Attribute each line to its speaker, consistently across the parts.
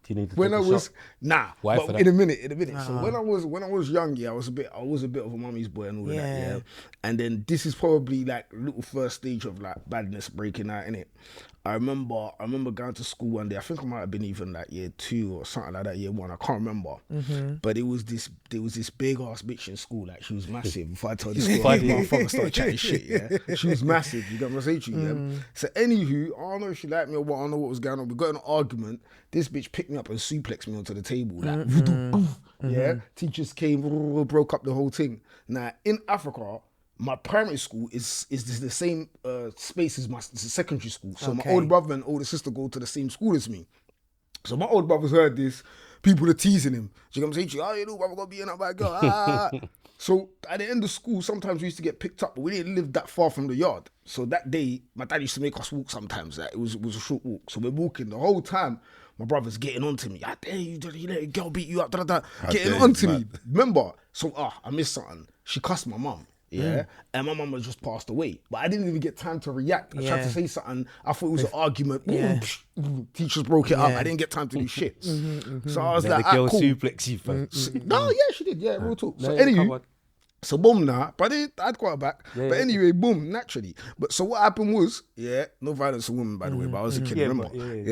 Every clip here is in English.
Speaker 1: Do you need to
Speaker 2: when
Speaker 1: take
Speaker 2: I
Speaker 1: a
Speaker 2: was
Speaker 1: shot?
Speaker 2: Why
Speaker 1: for
Speaker 2: but
Speaker 1: that?
Speaker 2: in a minute. So when I was young, yeah, I was a bit of a mummy's boy and all of that, yeah. And then this is probably like little first stage of like badness breaking out in it. I remember going to school one day. I think I might have been even like year 2 or something like that, year 1. I can't remember. But there was this big ass bitch in school. Like she was massive. If I tell this story, motherfucker start chatting shit. Yeah, she was massive. You get what I'm saying to you? Yeah? So anywho, I don't know if she liked me or what. I don't know what was going on. We got in an argument. This bitch picked me up and suplexed me onto the table. Like, yeah. Teachers came, broke up the whole thing. Now in Africa, my primary school is the same space as my secondary school. So my older brother and older sister go to the same school as me. So my older brother's heard this. People are teasing him. You know what I'm saying? Oh, you know, brother, gonna be in that bad girl. So at the end of school, sometimes we used to get picked up, but we didn't live that far from the yard. So that day, my dad used to make us walk sometimes. Like, it was a short walk. So we're walking the whole time. My brother's getting on to me. I dare you let a girl beat you up. Getting on to me. Remember? So I missed something. She cussed my mum. Yeah, and my mum had just passed away, but I didn't even get time to react. I tried to say something. I thought it was an argument. Teachers broke it up. I didn't get time to do shit. So I was like,
Speaker 1: the girl
Speaker 2: cool.
Speaker 1: suplex you first.
Speaker 2: No, yeah, she did. Yeah, real talk. So anyway, so boom now, but I'd got her back. But anyway, boom, naturally. But so what happened was, no violence on women, by the way, but I was a kid, remember?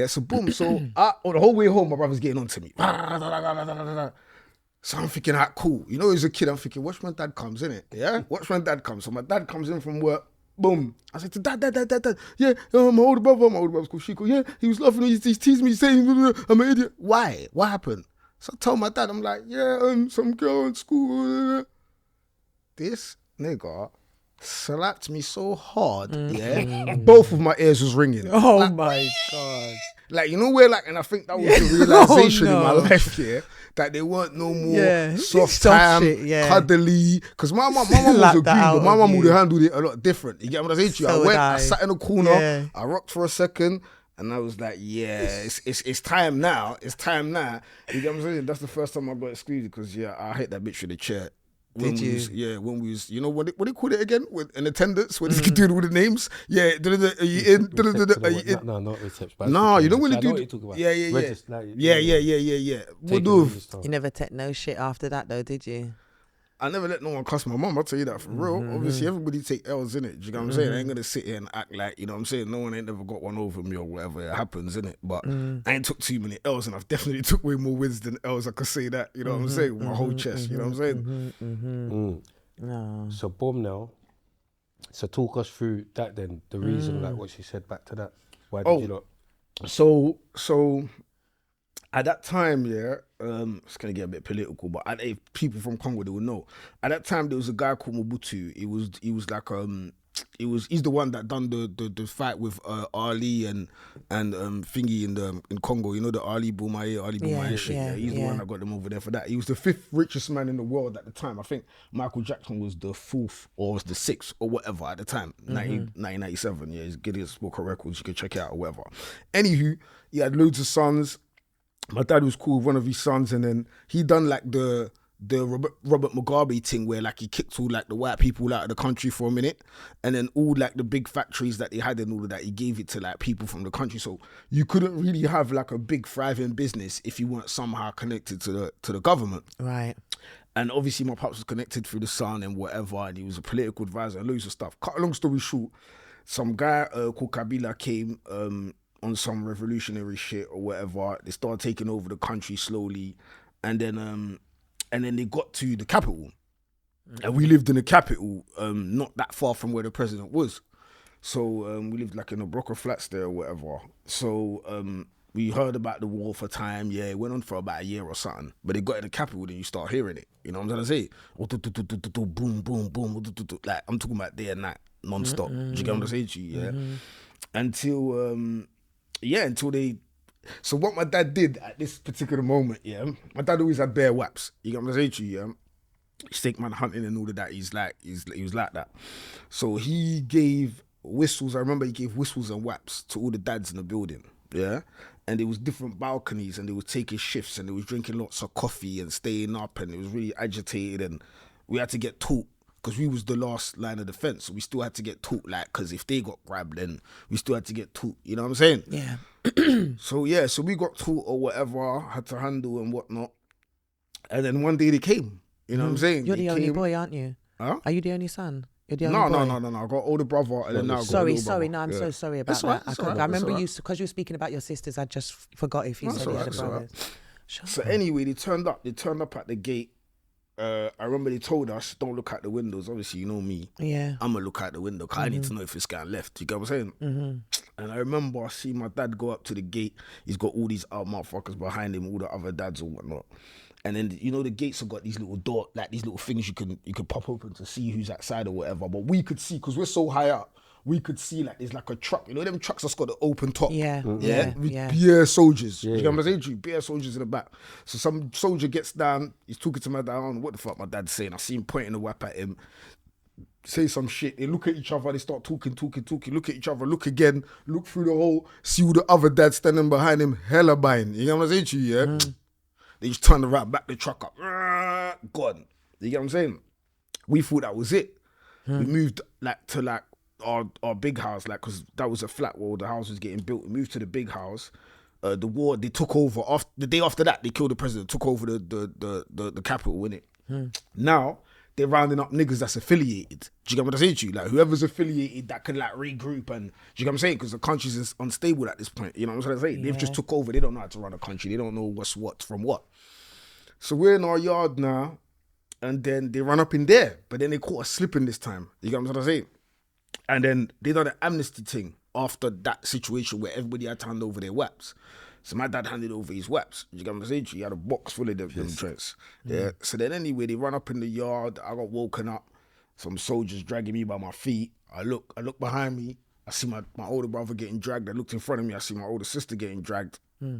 Speaker 2: So boom, so on the whole way home, my brother's getting on to me. So I'm thinking, cool. You know, as a kid, I'm thinking, watch when dad comes, innit? Yeah? Watch when dad comes. So my dad comes in from work, boom. I said to dad. Yeah, my older brother's called Chico. Yeah, he was laughing, he teased me, saying, I'm an idiot. Why? What happened? So I told my dad, I'm like, some girl in school. This nigga slapped me so hard, both of my ears was ringing.
Speaker 3: Oh like, my God.
Speaker 2: Like, you know where, like, and I think that was the realization in my life, that there weren't no more soft time, shit, cuddly. Because my mum was a green, but my mum would have handled it a lot different. You get what I'm saying to you? I sat in a corner, I rocked for a second, and I was like, it's time now. It's time now. You get what I'm saying? That's the first time I got excluded because, I hit that bitch with a chair. When we was, you know, what they call it again? In attendance, when they do all the names. Yeah, are you in?
Speaker 1: No, not reception.
Speaker 2: No, you know when they do. Yeah.
Speaker 3: You never take no shit after that though, did you?
Speaker 2: I never let no one cuss my mum, I'll tell you that for real. Obviously, everybody take L's, innit? Do you know what I'm saying? I ain't gonna sit here and act like, you know what I'm saying? No one ain't never got one over me or whatever, it happens, innit? But I ain't took too many L's, and I've definitely took way more wins than L's, I could say that, you know what I'm saying? With my whole chest, you know what I'm saying?
Speaker 1: So boom now. So talk us through that then, the reason, like what she said back to that. Why did you not?
Speaker 2: So at that time, it's gonna get a bit political, but if people from Congo, they will know. At that time, there was a guy called Mobutu. He was like he's the one that done the fight with Ali and Thingy in Congo. You know, the Ali Boumaye shit. Yeah, he's the one that got them over there for that. He was the 5th richest man in the world at the time. I think Michael Jackson was the 4th or was the 6th or whatever at the time. 1997. Yeah, he's Guinness Book of Records. You can check it out or whatever. Anywho, he had loads of sons. My dad was cool with one of his sons, and then he done like the Robert Mugabe thing where like he kicked all like the white people out of the country for a minute, and then all like the big factories that they had and all of that, he gave it to like people from the country. So you couldn't really have like a big thriving business if you weren't somehow connected to the government.
Speaker 3: Right.
Speaker 2: And obviously my pops was connected through the son and whatever, and he was a political advisor and loads of stuff. Cut a long story short, some guy called Kabila came on some revolutionary shit or whatever. They started taking over the country slowly, and then they got to the capital, and we lived in the capital, not that far from where the president was. So we lived like in a block of flats there or whatever. So we heard about the war for time. Yeah, it went on for about a year or something. But they got in the capital, then you start hearing it. You know what I'm trying to say? Boom, boom, boom. Like I'm talking about day and night, non-stop. Do you get what I'm saying to you? Yeah. Until they. So what my dad did at this particular moment, my dad always had bare waps. You get what I'm saying to you, Snake man hunting and all of that. He was like that. So he gave whistles. I remember he gave whistles and waps to all the dads in the building. Yeah, and there was different balconies, and they was taking shifts, and they was drinking lots of coffee and staying up, and it was really agitated, and we had to get taught because we was the last line of defense. So we still had to get taught, like, because if they got grabbed, then we still had to get taught. You know what I'm saying?
Speaker 3: Yeah.
Speaker 2: So we got taught or whatever, had to handle and whatnot. And then one day they came. You know what I'm saying?
Speaker 3: You're
Speaker 2: They
Speaker 3: the only
Speaker 2: came.
Speaker 3: boy, aren't you?
Speaker 2: Huh?
Speaker 3: Are you the only son? You're the
Speaker 2: No,
Speaker 3: only boy?
Speaker 2: no. I got older brother, and then now I got a little
Speaker 3: Sorry,
Speaker 2: brother.
Speaker 3: no, I'm so sorry about
Speaker 2: That's all right,
Speaker 3: that.
Speaker 2: that's
Speaker 3: I
Speaker 2: all right,
Speaker 3: remember
Speaker 2: that's all
Speaker 3: you,
Speaker 2: right.
Speaker 3: because you were speaking about your sisters, I just forgot if you
Speaker 2: That's
Speaker 3: said
Speaker 2: all
Speaker 3: you
Speaker 2: right,
Speaker 3: had a
Speaker 2: that's all
Speaker 3: brother.
Speaker 2: right. So anyway, they turned up at the gate. I remember they told us, don't look out the windows. Obviously, you know me.
Speaker 3: Yeah.
Speaker 2: I'm going to look out the window because I need to know if it's going left. You get what I'm saying? And I remember I see my dad go up to the gate. He's got all these other motherfuckers behind him, all the other dads or whatnot. And then, you know, the gates have got these little like these little things you can pop open to see who's outside or whatever. But we could see, because we're so high up, we could see like there's like a truck. You know them trucks that's got the open top?
Speaker 3: Yeah,
Speaker 2: With
Speaker 3: yeah.
Speaker 2: bare soldiers.
Speaker 1: Yeah.
Speaker 2: You get what I'm saying? Bare soldiers in the back. So some soldier gets down, he's talking to my dad, I don't know what the fuck my dad's saying. I see him pointing the whip at him, say some shit. They look at each other, they start talking, look at each other, look again, look through the hole, see all the other dads standing behind him, hella buying. You get what I'm saying to you, yeah? They just turned around, back the truck up, gone. You get what I'm saying? We thought that was it. We moved like to like our big house, like, because that was a flat wall, the house was getting built. We moved to the big house. The war, they took over. The day after that, they killed the president, took over the capital, innit? Now, they're rounding up niggas that's affiliated. Do you get what I'm saying to you? Like, whoever's affiliated that can like regroup and, do you get what I'm saying? Because the country's unstable at this point. You know what I'm saying? They've just took over. They don't know how to run a country. They don't know what's what from what. So we're in our yard now, and then they run up in there, but then they caught us slipping this time. You get what I'm saying? And then they done an amnesty thing after that situation where everybody had to hand over their weapons. So my dad handed over his weapons. You get what I'm saying? He had a box full of them joints. Yeah. So then anyway, they run up in the yard. I got woken up. Some soldiers dragging me by my feet. I look behind me. I see my older brother getting dragged. I looked in front of me. I see my older sister getting dragged. We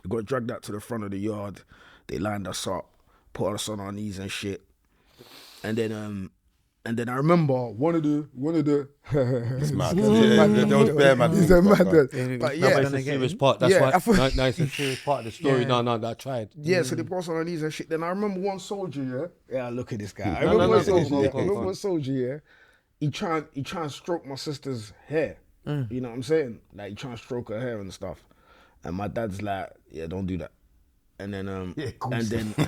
Speaker 2: got dragged out to the front of the yard. They lined us up, put us on our knees and shit. And then I remember one of the
Speaker 4: It's mad. There was bare mad.
Speaker 2: He's a mad
Speaker 1: No,
Speaker 2: one. But
Speaker 1: but
Speaker 2: yeah,
Speaker 1: it's a serious part. That's
Speaker 2: Yeah, I
Speaker 1: why.
Speaker 2: thought-
Speaker 1: No, it's a serious part of the story.
Speaker 3: Yeah.
Speaker 1: No, I tried.
Speaker 2: yeah, so they brought us on our knees and shit. Then I remember one soldier, yeah, look at this guy. I
Speaker 1: No,
Speaker 2: remember
Speaker 1: no,
Speaker 2: one
Speaker 1: go on,
Speaker 2: soldier,
Speaker 1: go on,
Speaker 2: yeah.
Speaker 1: go
Speaker 2: I
Speaker 1: on.
Speaker 2: remember one soldier, yeah. He trying to stroke my sister's hair. You know what I'm saying? Like, he trying to stroke her hair and stuff. And my dad's like, yeah, don't do that. And then and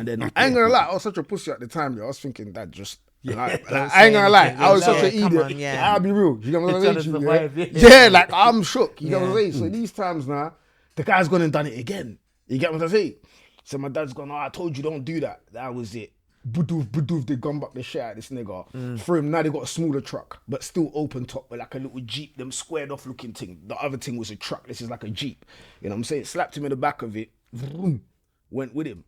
Speaker 2: then I ain't gonna lie, I was such a pussy at the time, yo. I was thinking that just like, I ain't gonna lie, I was such an
Speaker 3: Come
Speaker 2: idiot.
Speaker 3: on, yeah.
Speaker 2: I'll be real. You know what I'm
Speaker 1: Trying to
Speaker 2: saying?
Speaker 1: survive,
Speaker 2: Yeah?
Speaker 1: yeah.
Speaker 2: Yeah, like I'm shook. You know what I'm
Speaker 3: Yeah.
Speaker 2: saying? So these times now, the guy's gone and done it again. You get what I'm saying? So my dad's gone, I told you don't do that. That was it. Budoof, they gone back the shit out of this nigga. For him, now they got a smaller truck, but still open top, with like a little Jeep, them squared off looking thing. The other thing was a truck, this is like a Jeep. You know what I'm saying? Slapped him in the back of it, vroom, went with him.